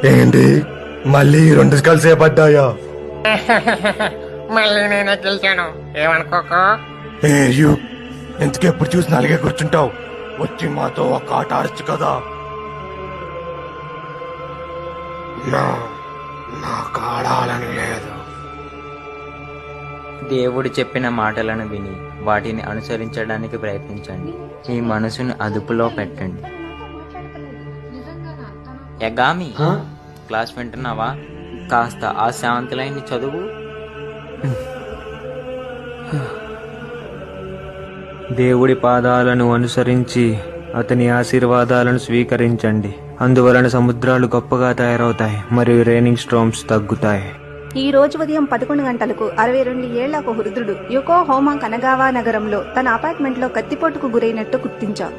ఏంటి మళ్ళీ రెండు కలిసే పడ్డాయా? మళ్ళీ నేనే గెలిచాను, ఏమనుకోకు. ఎందుకెప్పుడు చూసి నలిగే కూర్చుంటావు? వచ్చి మాతో ఒక ఆట ఆడచ్చు కదా. నాకు ఆడాలని లేదు. దేవుడు చెప్పిన మాటలను విని వాటిని అనుసరించడానికి ప్రయత్నించండి. మీ మనసును అదుపులో పెట్టండి. యగామి, క్లాస్ వింటున్నావా? కాస్త ఆ సెవెంత్ లైన్ చదువు. దేవుడి పాదాలను అనుసరించి అతని ఆశీర్వాదాలను స్వీకరించండి. అందువలన సముద్రాలు గొప్పగా తయారవుతాయి మరియు రైనింగ్ స్ట్రామ్స్ తగ్గుతాయి. ఈ రోజు ఉదయం 11 గంటలకు 62 ఏళ్ల ఒక వృద్ధుడు యుకో హోమా కనగావా నగరంలో తన అపార్ట్మెంట్లో కత్తిపోటుకు గురైనట్టు గుర్తించాం.